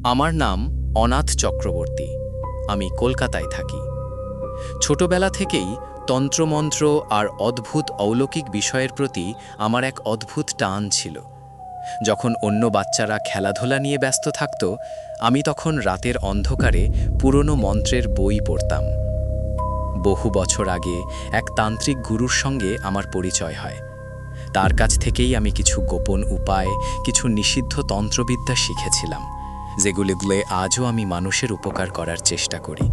আমার নাম অনাথ চক্রবর্তী। আমি কলকাতায় থাকি। ছোটবেলা থেকেই তন্ত্রমন্ত্র আর অদ্ভুত অলৌকিক বিষয়ের প্রতি আমার এক অদ্ভুত টান ছিল। যখন অন্য বাচ্চারা খেলাধুলা নিয়ে ব্যস্ত থাকত, আমি তখন রাতের অন্ধকারে পুরনো মন্ত্রের বই পড়তাম। বহু বছর আগে এক তান্ত্রিক গুরুর সঙ্গে আমার পরিচয় হয়। তার কাছ থেকেই আমি কিছু গোপন উপায়, কিছু নিষিদ্ধ তন্ত্রবিদ্যা শিখেছিলাম, যেগুলিগুলো আজও আমি মানুষের উপকার করার চেষ্টা করি।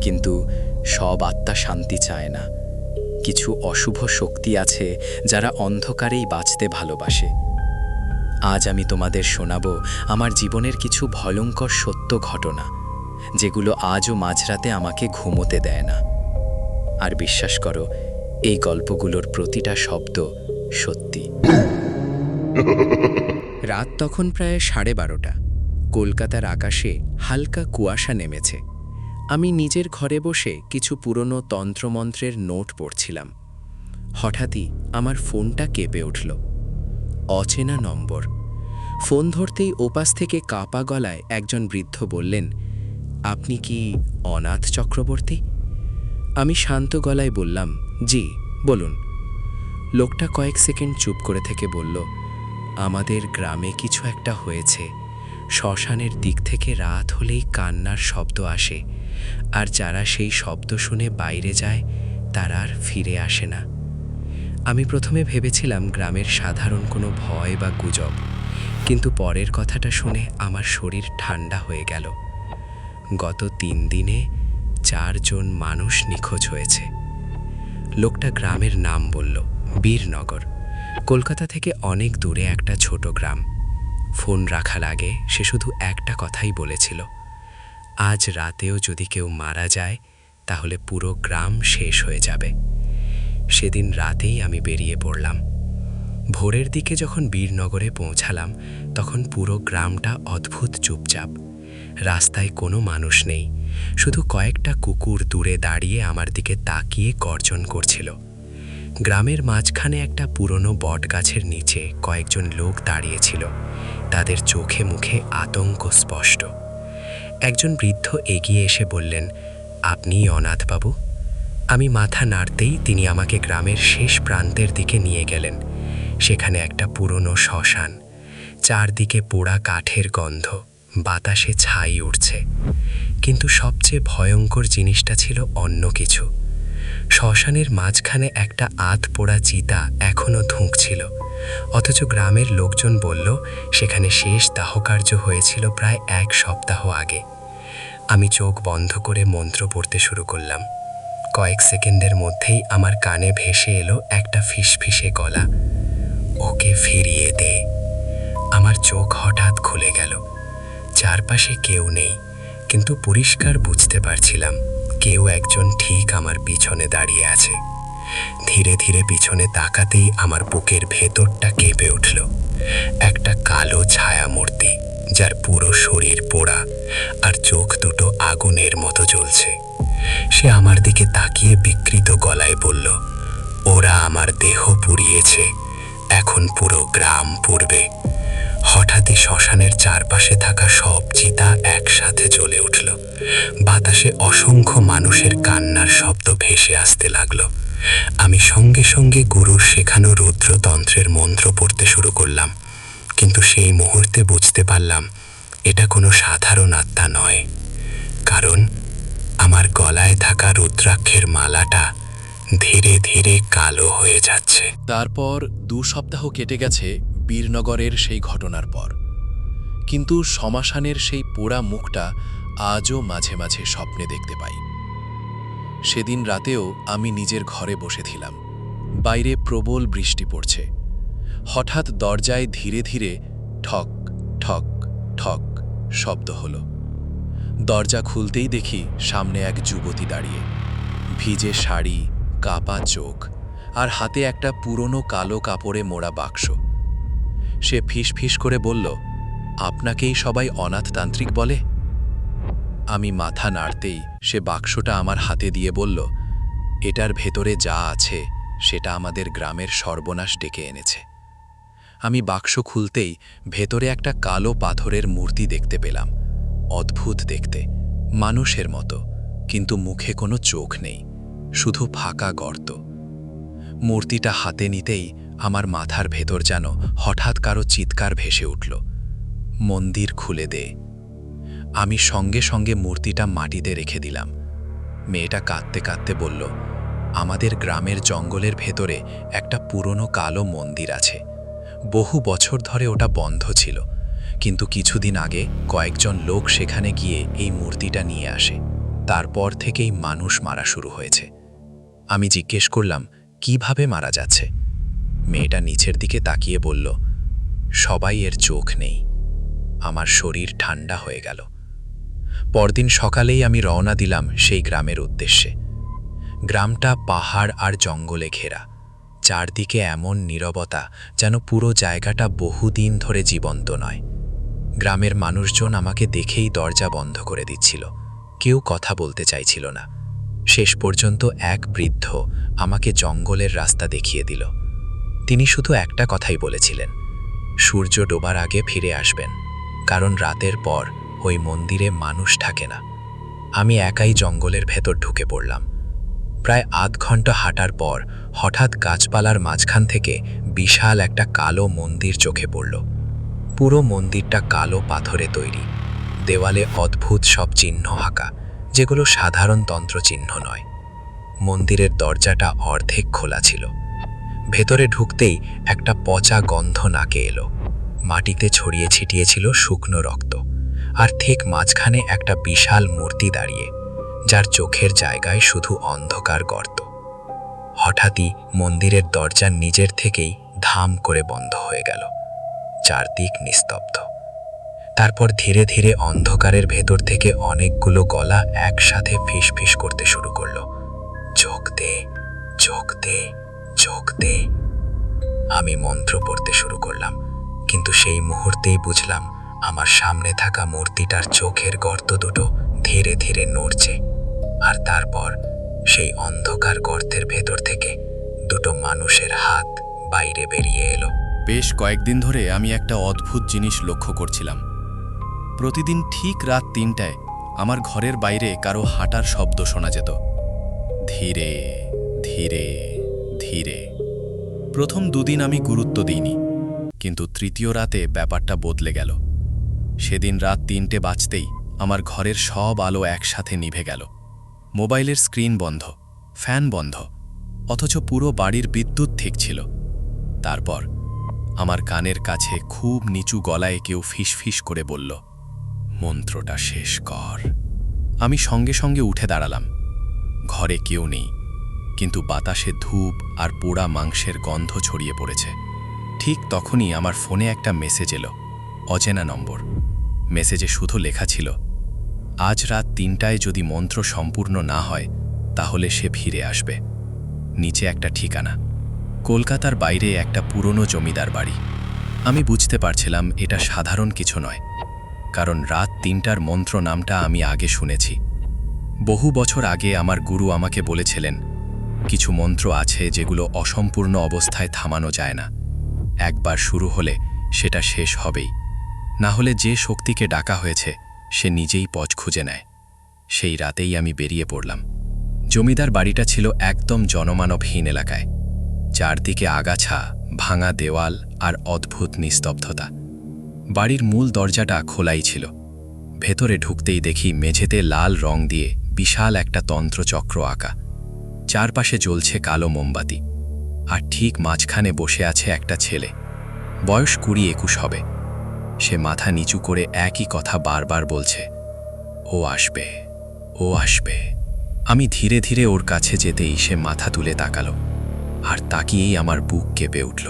কিন্তু সব আত্মা শান্তি চায় না। কিছু অশুভ শক্তি আছে যারা অন্ধকারেই বাঁচতে ভালোবাসে। আজ আমি তোমাদের শোনাবো আমার জীবনের কিছু ভয়ঙ্কর সত্য ঘটনা, যেগুলো আজও মাঝরাতে আমাকে ঘুমোতে দেয় না। আর বিশ্বাস করো, এই গল্পগুলোর প্রতিটা শব্দ সত্যি। রাত তখন প্রায় 12:30। কলকাতার আকাশে হালকা কুয়াশা নেমেছে। আমি নিজের ঘরে বসে কিছু পুরনো তন্ত্রমন্ত্রের নোট পড়ছিলাম। হঠাৎই আমার ফোনটা কেঁপে উঠল। অচেনা নম্বর। ফোন ধরতেই ওপাশ থেকে কাঁপা গলায় একজন বৃদ্ধ বললেন, আপনি কি অনাথ চক্রবর্তী? আমি শান্ত গলায় বললাম, জি, বলুন। লোকটা কয়েক সেকেন্ড চুপ করে থেকে বলল, আমাদের গ্রামে কিছু একটা হয়েছে। শ্মশানের দিক থেকে রাত হলেই কান্নার শব্দ আসে, আর যারা সেই শব্দ শুনে বাইরে যায় তারা আর ফিরে আসে না। আমি প্রথমে ভেবেছিলাম গ্রামের সাধারণ কোনো ভয় বা গুজব, কিন্তু পরের কথাটা শুনে আমার শরীর ঠান্ডা হয়ে গেল। গত 3 দিনে 4 জন মানুষ নিখোঁজ হয়েছে। লোকটা গ্রামের নাম বলল, বীরনগর। কলকাতা থেকে অনেক দূরে একটা ছোট গ্রাম। ফোন রাখার আগে সে শুধু একটা কথাই বলেছিল, আজ রাতেও যদি কেউ মারা যায় তাহলে পুরো গ্রাম শেষ হয়ে যাবে। সেদিন রাতেই আমি বেরিয়ে পড়লাম। ভোরের দিকে যখন বীরনগরে পৌঁছালাম, তখন পুরো গ্রামটা অদ্ভুত চুপচাপ। রাস্তায় কোনো মানুষ নেই, শুধু কয়েকটা কুকুর দূরে দাঁড়িয়ে আমার দিকে তাকিয়ে গর্জন করছিল। গ্রামের মাঝখানে একটা পুরনো বটগাছের নিচে কয়েকজন লোক দাঁড়িয়েছিল। তাদের চোখে মুখে আতঙ্ক স্পষ্ট। একজন বৃদ্ধ এগিয়ে এসে বললেন, আপনি অনাথবাবু? আমি মাথা নাড়তেই তিনি আমাকে গ্রামের শেষ প্রান্তের দিকে নিয়ে গেলেন। সেখানে একটা পুরনো শ্মশান। চারদিকে পোড়া কাঠের গন্ধ, বাতাসে ছাই উঠছে। কিন্তু সবচেয়ে ভয়ঙ্কর জিনিসটা ছিল অন্য কিছু। শ্মশানের মাঝখানে একটা পোড়া চিতা এখনো ধুঁকছিল, অথচ গ্রামের লোকজন বলল সেখানে শেষ দাহকার্য হয়েছিল প্রায় 1 সপ্তাহ আগে। আমি চোখ বন্ধ করে মন্ত্র পড়তে শুরু করলাম। কয়েক সেকেন্ডের মধ্যেই আমার কানে ভেসে এলো একটা ফিসফিসে গলা, ওকে ফিরিয়ে দে। আমার চোখ হঠাৎ খুলে গেল। চারপাশে কেউ নেই, কিন্তু পরিষ্কার বুঝতে পারছিলাম কেউ একজন ঠিক আমার পিছনে দাঁড়িয়ে আছে। ধীরে ধীরে পিছনে তাকাতেই আমার বুকের ভেতরটা কেঁপে উঠল। একটা কালো ছায়া মূর্তি, যার পুরো শরীর পোড়া আর চোখ দুটো আগুনের মতো জ্বলছে। সে আমার দিকে তাকিয়ে বিকৃত গলায় বলল, ওরা আমার দেহ পুড়িয়েছে, এখন পুরো গ্রাম পুড়বে। হঠাৎই শ্মশানের চারপাশে থাকা সব চিতা একসাথে জ্বলে উঠল। বাতাসে অসংখ্য মানুষের কান্নার শব্দ ভেসে আসতে লাগলো। আমি সঙ্গে সঙ্গে গুরুর শেখানো রুদ্রতন্ত্রের মন্ত্র পড়তে শুরু করলাম। কিন্তু সেই মুহূর্তে বুঝতে পারলাম এটা কোনো সাধারণ আত্মা নয়, কারণ আমার গলায় থাকা রুদ্রাক্ষের মালাটা ধীরে ধীরে কালো হয়ে যাচ্ছে। তারপর 2 সপ্তাহ কেটে গেছে বীরনগরের সেই ঘটনার পর, কিন্তু শ্মশানের সেই পোড়া মুখটা আজও মাঝে মাঝে স্বপ্নে দেখতে পাই। সেদিন রাতেও আমি নিজের ঘরে বসেছিলাম। বাইরে প্রবল বৃষ্টি পড়ছে। হঠাৎ দরজায় ধীরে ধীরে ঠক ঠক ঠক শব্দ হলো। দরজা খুলতেই দেখি সামনে এক যুবতী দাঁড়িয়ে, ভিজে শাড়ি, কাপা চোখ, আর হাতে একটা পুরনো কালো কাপড়ে মোড়া বাক্স। সে ফিসফিস করে বলল, আপনাকেই সবাই অনাথতান্ত্রিক বলে? আমি মাথা নাড়তেই সে বাক্সটা আমার হাতে দিয়ে বলল, এটার ভেতরে যা আছে সেটা আমাদের গ্রামের সর্বনাশ ডেকে এনেছে। আমি বাক্স খুলতেই ভেতরে একটা কালো পাথরের মূর্তি দেখতে পেলাম। অদ্ভুত দেখতে, মানুষের মতো, কিন্তু মুখে কোনো চোখ নেই, শুধু ফাঁকা গর্ত। মূর্তিটা হাতে নিতেই আমার মাথার ভেতর যেন হঠাৎ কারো চিৎকার ভেসে উঠল, মন্দির খুলে দে। আমি সঙ্গে সঙ্গে মূর্তিটা মাটিতে রেখে দিলাম। মেয়েটা কাঁদতে কাঁদতে বলল, আমাদের গ্রামের জঙ্গলের ভেতরে একটা পুরনো কালো মন্দির আছে। বহু বছর ধরে ওটা বন্ধ ছিল, কিন্তু কিছুদিন আগে কয়েকজন লোক সেখানে গিয়ে এই মূর্তিটা নিয়ে আসে। তারপর থেকেই মানুষ মারা শুরু হয়েছে। আমি জিজ্ঞেস করলাম, কিভাবে মারা যাচ্ছে? মেয়েটা নিচের দিকে তাকিয়ে বলল, সবাই এর চোখ নেই। আমার শরীর ঠান্ডা হয়ে গেল। পরদিন সকালেই আমি রওনা দিলাম সেই গ্রামের উদ্দেশ্যে। গ্রামটা পাহাড় আর জঙ্গলে ঘেরা, চারদিকে এমন নীরবতা যেন পুরো জায়গাটা বহুদিন ধরে জীবন্ত নয়। গ্রামের মানুষজন আমাকে দেখেই দরজা বন্ধ করে দিচ্ছিল, কেউ কথা বলতে চাইছিল না। শেষ পর্যন্ত এক বৃদ্ধ আমাকে জঙ্গলের রাস্তা দেখিয়ে দিল। তিনি শুধু একটা কথাই বলেছিলেন, সূর্য ডোবার আগে ফিরে আসবেন, কারণ রাতের পর ওই মন্দিরে মানুষ থাকে না। আমি একাই জঙ্গলের ভেতর ঢুকে পড়লাম। প্রায় আধ ঘন্টা হাঁটার পর হঠাৎ গাছপালার মাঝখান থেকে বিশাল একটা কালো মন্দির চোখে পড়ল। পুরো মন্দিরটা কালো পাথরে তৈরি, দেওয়ালে অদ্ভুত সব চিহ্ন আঁকা, যেগুলো সাধারণ তন্ত্রচিহ্ন নয়। মন্দিরের দরজাটা অর্ধেক খোলা ছিল। ভেতরে ঢুকতেই একটা পচা গন্ধ নাকে এলো। মাটিতে ছড়িয়ে ছিটিয়ে ছিল শুকনো রক্ত, আর ঠিক মাঝখানে একটা বিশাল মূর্তি দাঁড়িয়ে, যার চোখের জায়গায় শুধু অন্ধকার গর্ত। হঠাৎই মন্দিরের দরজা নিজের থেকেই ধাম করে বন্ধ হয়ে গেল। চারদিক নিস্তব্ধ। তারপর ধীরে ধীরে অন্ধকারের ভেতর থেকে অনেকগুলো গলা একসাথে ফিসফিস করতে শুরু করলো, চোখ দে, চোখ দে, চোখ দে। আমি মন্ত্র পড়তে শুরু করলাম, কিন্তু সেই মুহূর্তেই বুঝলাম আমার সামনে থাকা মূর্তিটার চোখের গর্ত দুটো ধীরে ধীরে নড়ছে। আর তারপর সেই অন্ধকার গর্তের ভেতর থেকে দুটো মানুষের হাত বাইরে বেরিয়ে এলো। বেশ কয়েকদিন ধরে আমি একটা অদ্ভুত জিনিস লক্ষ্য করছিলাম। প্রতিদিন ঠিক রাত 3টায় আমার ঘরের বাইরে কারো হাঁটার শব্দ শোনা যেত, ধীরে ধীরে ধীরে। প্রথম 2 দিন আমি গুরুত্ব দিইনি, কিন্তু তৃতীয় রাতে ব্যাপারটা বদলে গেল। সেদিন রাত 3টে বাজতেই আমার ঘরের সব আলো একসাথে নিভে গেল। মোবাইলের স্ক্রিন বন্ধ, ফ্যান বন্ধ, অথচ পুরো বাড়ির বিদ্যুৎ ঠিক ছিল। তারপর আমার কানের কাছে খুব নিচু গলায় কেউ ফিসফিস করে বলল, মন্ত্রটা শেষ কর। আমি সঙ্গে সঙ্গে উঠে দাঁড়ালাম। ঘরে কেউ নেই, কিন্তু বাতাসে ধূপ আর পোড়া মাংসের গন্ধ ছড়িয়ে পড়েছে। ঠিক তখনই আমার ফোনে একটা মেসেজ এলো, অচেনা নম্বর। মেসেজে শুধু লেখা ছিল, আজ রাত 3টায় যদি মন্ত্র সম্পূর্ণ না হয় তাহলে সে ফিরে আসবে। নিচে একটা ঠিকানা, কলকাতার বাইরে একটা পুরনো জমিদার বাড়ি। আমি বুঝতে পারছিলাম এটা সাধারণ কিছু নয়, কারণ রাত 3টার মন্ত্র নামটা আমি আগে শুনেছি। বহু বছর আগে আমার গুরু আমাকে বলেছিলেন, কিছু মন্ত্র আছে যেগুলো অসম্পূর্ণ অবস্থায় থামানো যায় না। একবার শুরু হলে সেটা শেষ হবেই, না হলে যে শক্তিকে ডাকা হয়েছে সে নিজেই পথ খুঁজে নেয়। সেই রাতেই আমি বেরিয়ে পড়লাম। জমিদার বাড়িটা ছিল একদম জনমানবহীন এলাকায়। চারদিকে আগাছা, ভাঙা দেওয়াল আর অদ্ভুত নিস্তব্ধতা। বাড়ির মূল দরজাটা খোলাই ছিল। ভেতরে ঢুকতেই দেখি মেঝেতে লাল রং দিয়ে বিশাল একটা তন্ত্রচক্র আঁকা। চারপাশে জ্বলছে কালো মোমবাতি, আর ঠিক মাঝখানে বসে আছে একটা ছেলে, বয়স 20-21 হবে। সে মাথা নিচু করে একই কথা বারবার বলছে, ও আসবে, ও আসবে। আমি ধীরে ধীরে ওর কাছে যেতেই সে মাথা তুলে তাকালো, আর তাকিয়েই আমার বুক কেঁপে উঠল,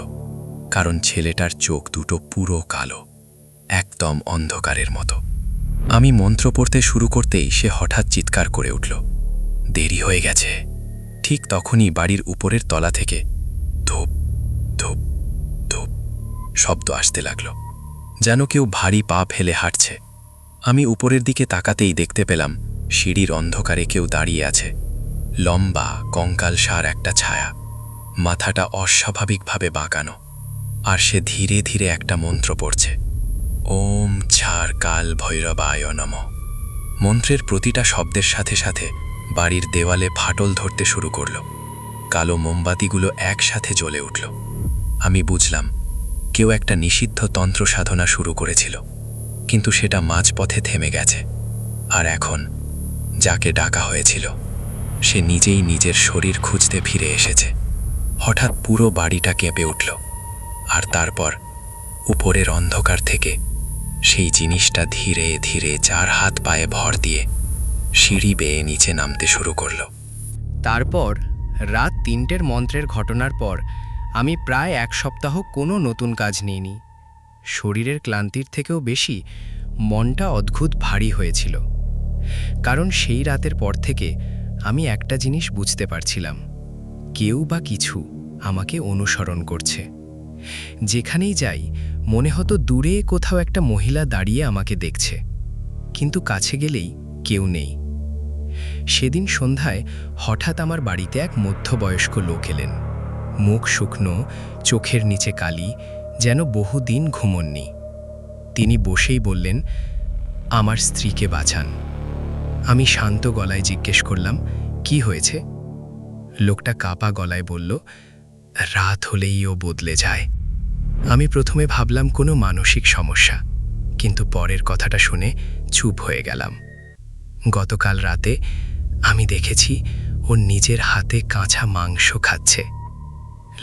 কারণ ছেলেটার চোখ দুটো পুরো কালো, একদম অন্ধকারের মতো। আমি মন্ত্র পড়তে শুরু করতেই সে হঠাৎ চিৎকার করে উঠল, দেরি হয়ে গেছে। ঠিক তখনই বাড়ির উপরের তলা থেকে ধূপ ধূপ ধূপ শব্দ আসতে লাগলো, যেন কেউ ভারী পা ফেলে হাঁটছে। আমি উপরের দিকে তাকাতেই দেখতে পেলাম সিঁড়ির অন্ধকারে কেউ দাঁড়িয়ে আছে, লম্বা কঙ্কালসার একটা ছায়া, মাথাটা অস্বাভাবিকভাবে বাঁকানো, আর সে ধীরে ধীরে একটা মন্ত্র পড়ছে, ওম ঝাড় কাল ভৈরবায় নমঃ। মন্ত্রের প্রতিটা শব্দের সাথে সাথে বাড়ির দেওয়ালে ফাটল ধরতে শুরু করল। কালো মোমবাতিগুলো একসাথে জ্বলে উঠল। আমি বুঝলাম কেউ একটা নিষিদ্ধ তন্ত্র সাধনা শুরু করেছিল, কিন্তু সেটা মাঝপথে থেমে গেছে। আর এখন যাকে ডাকা হয়েছিল সে নিজেই নিজের শরীর খুঁজতে ফিরে এসেছে। হঠাৎ পুরো বাড়িটা কেঁপে উঠল, আর তারপর উপরের অন্ধকার থেকে সেই জিনিসটা ধীরে ধীরে 4 হাত পায়ে ভর দিয়ে সিঁড়ি বেয়ে নিচে নামতে শুরু করল। তারপর রাত 3টের মন্ত্রের ঘটনার পর আমি প্রায় 1 সপ্তাহ কোনো নতুন কাজ নিইনি। শরীরের ক্লান্তির থেকেও বেশি মনটা অদ্ভুত ভারী হয়েছিল, কারণ সেই রাতের পর থেকে আমি একটা জিনিস বুঝতে পারছিলাম, কেউ বা কিছু আমাকে অনুসরণ করছে। যেখানেই যাই মনে হতো দূরে কোথাও একটা মহিলা দাঁড়িয়ে আমাকে দেখছে, কিন্তু কাছে গেলেই কেউ নেই। সেদিন সন্ধ্যায় হঠাৎ আমার বাড়িতে এক মধ্যবয়স্ক লোক এলেন। মুখ শুকনো, চোখের নিচে কালি, যেন বহুদিন ঘুমননি। তিনি বসেই বললেন, আমার স্ত্রীকে বাঁচান। আমি শান্ত গলায় জিজ্ঞেস করলাম, কি হয়েছে? লোকটা কাঁপা গলায় বলল, রাত হলেই ও বদলে যায়। আমি প্রথমে ভাবলাম কোনো মানসিক সমস্যা, কিন্তু পরের কথাটা শুনে চুপ হয়ে গেলাম। গতকাল রাতে আমি দেখেছি ও নিজের হাতে কাঁচা মাংস খাচ্ছে।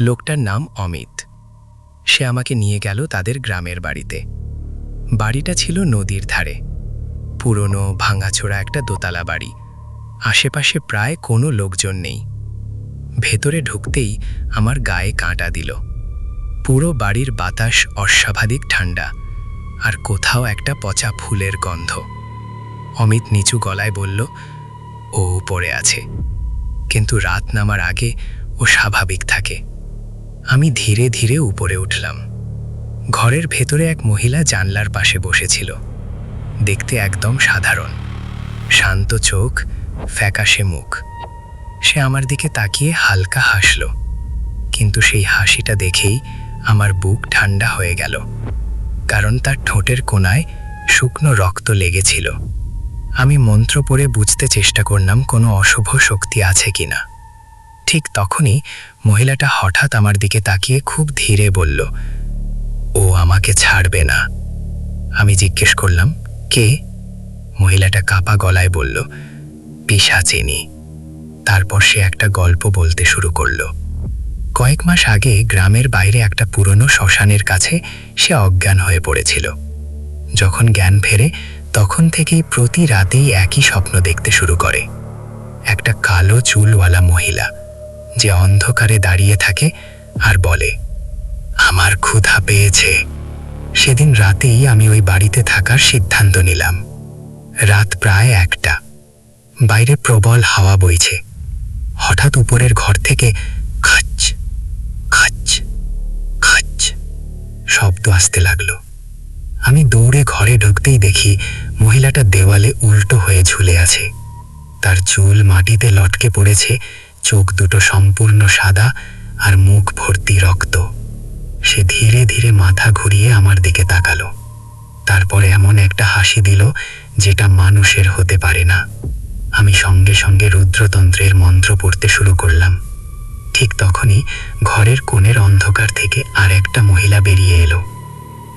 লোকটার নাম অমিত। সে আমাকে নিয়ে গেল তাদের গ্রামের বাড়িতে। বাড়িটা ছিল নদীর ধারে, পুরনো ভাঙাচোরা একটা দোতলা বাড়ি। আশেপাশে প্রায় কোনো লোকজন নেই। ভেতরে ঢুকতেই আমার গায়ে কাঁটা দিল। পুরো বাড়ির বাতাস অস্বাভাবিক ঠান্ডা, আর কোথাও একটা পচা ফুলের গন্ধ। অমিত নিচু গলায় বলল, ও উপরে আছে, কিন্তু রাত নামার আগে ও স্বাভাবিক থাকে। আমি ধীরে ধীরে উপরে উঠলাম। ঘরের ভেতরে এক মহিলা জানলার পাশে বসেছিল। দেখতে একদম সাধারণ, শান্ত চোখ, ফ্যাকাশে মুখ। সে আমার দিকে তাকিয়ে হালকা হাসল, কিন্তু সেই হাসিটা দেখেই আমার বুক ঠান্ডা হয়ে গেল, কারণ তার ঠোঁটের কোণায় শুকনো রক্ত লেগেছিল। আমি মন্ত্র পড়ে বুঝতে চেষ্টা করলাম কোনো অশুভ শক্তি আছে কিনা। ঠিক তখনই মহিলাটা হঠাৎ আমার দিকে তাকিয়ে খুব ধীরে বলল, ও আমাকে ছাড়বে না। আমি জিজ্ঞেস করলাম, কে? মহিলাটা কাঁপা গলায় বলল, পিশাচিনী। তারপর সে একটা গল্প বলতে শুরু করলো। কয়েক মাস আগে গ্রামের বাইরে একটা পুরনো শ্মশানের কাছে সে অজ্ঞান হয়ে পড়েছিল। যখন জ্ঞান ফেরে তখন থেকেই প্রতি রাতেই একই স্বপ্ন দেখতে শুরু করে। একটা কালো চুলওয়ালা মহিলা যে অন্ধকারে দাঁড়িয়ে থাকে আর বলে, আমার ক্ষুধা পেয়েছে। সেদিন রাতেই আমি ওই বাড়িতে থাকার সিদ্ধান্ত নিলাম। রাত প্রায় 1টা, বাইরে প্রবল হাওয়া বইছে। হঠাৎ উপরের ঘর থেকে খাচ খাচ খাচ শব্দ আসতে লাগলো। আমি দৌড়ে ঘরে ঢুকতেই দেখি মহিলাটা দেওয়ালে উল্টো হয়ে ঝুলে আছে। তার চুল মাটিতে লটকে পড়েছে, চোখ দুটো সম্পূর্ণ সাদা আর মুখ ভর্তি রক্ত। সে ধীরে ধীরে মাথা ঘুরিয়ে আমার দিকে তাকালো, তারপরে এমন একটা হাসি দিল যেটা মানুষের হতে পারে না। আমি সঙ্গে সঙ্গে রুদ্রতন্ত্রের মন্ত্র পড়তে শুরু করলাম। ঠিক তখনই ঘরের কোণের অন্ধকার থেকে আর একটা মহিলা বেরিয়ে এলো।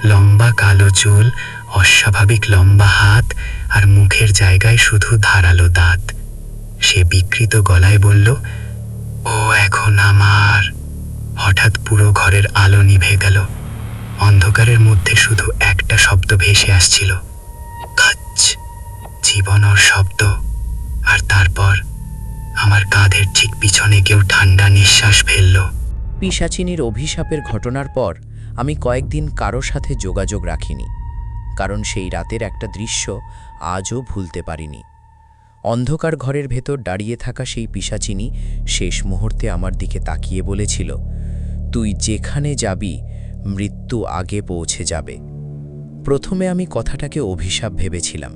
লম্বা কালো চুল, অস্বাভাবিক লম্বা হাত, আর মুখের জায়গায় শুধু ধারালো দাঁত। সে বিকৃত গলায় বলল, ও এখন আমার। হঠাৎ পুরো ঘরের আলো নিভে গেল। অন্ধকারের মধ্যে শুধু একটা শব্দ ভেসে আসছিল, খাচ, জীবনের শব্দ। আর তারপর আমার কাঁধের ঠিক পিছনে কেউ ঠান্ডা নিঃশ্বাস ফেলল। পিশাচিনীর অভিশাপের ঘটনার পর আমি কয়েকদিন কারো সাথে যোগাযোগ রাখিনি, কারণ সেই রাতের একটা দৃশ্য আজও ভুলতে পারিনি। অন্ধকার ঘরের ভেতর দাঁড়িয়ে থাকা সেই পিশাচিনী শেষ মুহূর্তে আমার দিকে তাকিয়ে বলেছিল, তুই যেখানে যাবি মৃত্যু আগে পৌঁছে যাবে। প্রথমে আমি কথাটাকে অভিশাপ ভেবেছিলাম,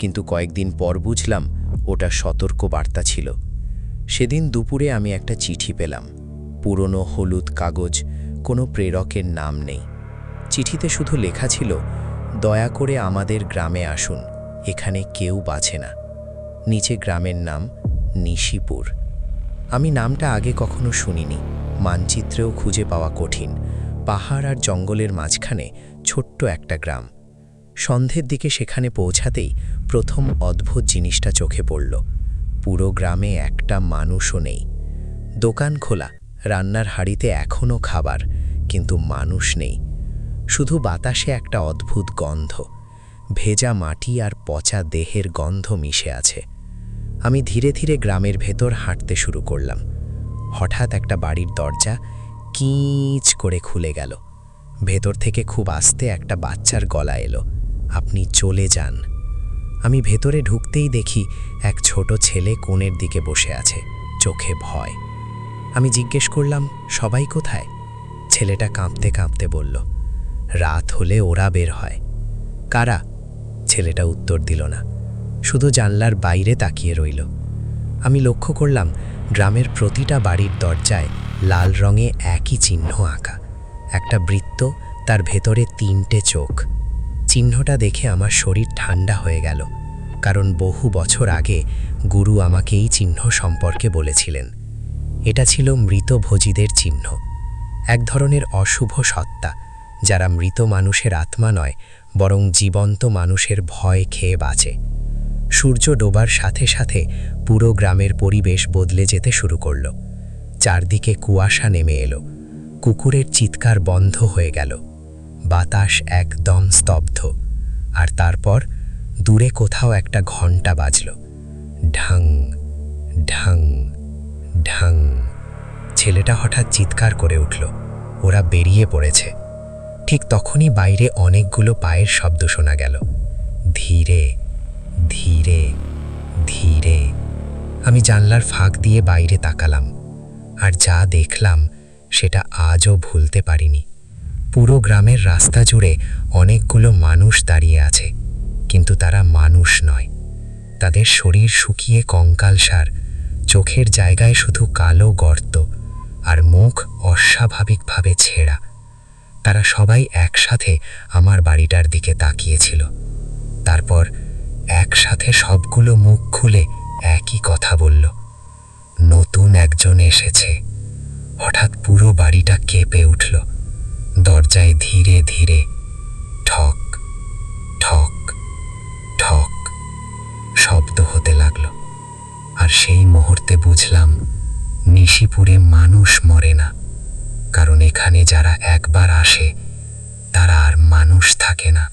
কিন্তু কয়েকদিন পর বুঝলাম ওটা সতর্ক বার্তা ছিল। সেদিন দুপুরে আমি একটা চিঠি পেলাম, পুরনো হলুদ কাগজ, কোনো প্রেরকের নাম নেই। চিঠিতে শুধু লেখা ছিল, দয়া করে আমাদের গ্রামে আসুন, এখানে কেউ বাঁচে না। নিচে গ্রামের নাম নিশিপুর। আমি নামটা আগে কখনো শুনিনি, মানচিত্রেও খুঁজে পাওয়া কঠিন। পাহাড় আর জঙ্গলের মাঝখানে ছোট্ট একটা গ্রাম। সন্ধ্যের দিকে সেখানে পৌঁছাতেই প্রথম অদ্ভুত জিনিসটা চোখে পড়ল। পুরো গ্রামে একটা মানুষও নেই। দোকান খোলা, রান্নার হাঁড়িতে এখনও খাবার, কিন্তু মানুষ নেই। শুধু বাতাসে একটা অদ্ভুত গন্ধ, ভেজা মাটি আর পচা দেহের গন্ধ মিশে আছে। আমি ধীরে ধীরে গ্রামের ভেতর হাঁটতে শুরু করলাম। হঠাৎ একটা বাড়ির দরজা কিঁচ করে খুলে গেল। ভেতর থেকে খুব আস্তে একটা বাচ্চার গলা এলো, আপনি চলে যান। আমি ভেতরে ঢুকতেই দেখি এক ছোট ছেলে কোণের দিকে বসে আছে, চোখে ভয়। আমি জিজ্ঞেস করলাম, সবাই কোথায়? ছেলেটা কাঁপতে কাঁপতে বলল, রাত হলে ওরা বের হয়। কারা? ছেলেটা উত্তর দিল না, শুধু জানলার বাইরে তাকিয়ে রইল। আমি লক্ষ্য করলাম গ্রামের প্রতিটা বাড়ির দরজায় লাল রঙে একই চিহ্ন আঁকা, একটা বৃত্ত, তার ভেতরে 3টে চোখ। চিহ্নটা দেখে আমার শরীর ঠান্ডা হয়ে গেল, কারণ বহু বছর আগে গুরু আমাকে এই চিহ্ন সম্পর্কে বলেছিলেন। এটা ছিল মৃতভোজীদের চিহ্ন, এক ধরনের অশুভ সত্তা, যারা মৃত মানুষের আত্মা নয়, বরং জীবন্ত মানুষের ভয় খেয়ে বাঁচে। সূর্য ডোবার সাথে সাথে পুরো গ্রামের পরিবেশ বদলে যেতে শুরু করল। চারদিকে কুয়াশা নেমে এলো, কুকুরের চিৎকার বন্ধ হয়ে গেল, বাতাস একদম স্তব্ধ। আর তারপর দূরে কোথাও একটা ঘণ্টা বাজল, ঢাং ঢাং ঢাং। ছেলেটা হঠাৎ চিৎকার করে উঠল, ওরা বেরিয়ে পড়েছে। ঠিক তখনই বাইরে অনেকগুলো পায়ের শব্দ শোনা গেল, ধীরে ধীরে ধীরে। আমি জানলার ফাঁক দিয়ে বাইরে তাকালাম, আর যা দেখলাম সেটা আজও ভুলতে পারিনি। পুরো গ্রামের রাস্তা জুড়ে অনেকগুলো মানুষ দাঁড়িয়ে আছে, কিন্তু তারা মানুষ নয়। তাদের শরীর শুকিয়ে কঙ্কালসার, চোখের জায়গায় শুধু কালো গর্ত, আর মুখ অস্বাভাবিকভাবে ছেঁড়া। তারা সবাই একসাথে আমার বাড়িটার দিকে তাকিয়েছিল। তারপর একসাথে সবগুলো মুখ খুলে একই কথা বলল, নতুন একজন এসেছে। হঠাৎ পুরো বাড়িটা কেঁপে উঠল। দরজায় ধীরে ধীরে ঠক ঠক ঠক শব্দ হতে লাগলো। আর সেই মুহূর্তে বুঝলাম, নিশিপুরে মানুষ মরে না, কারণ এখানে যারা একবার আসে তারা আর মানুষ থাকে না।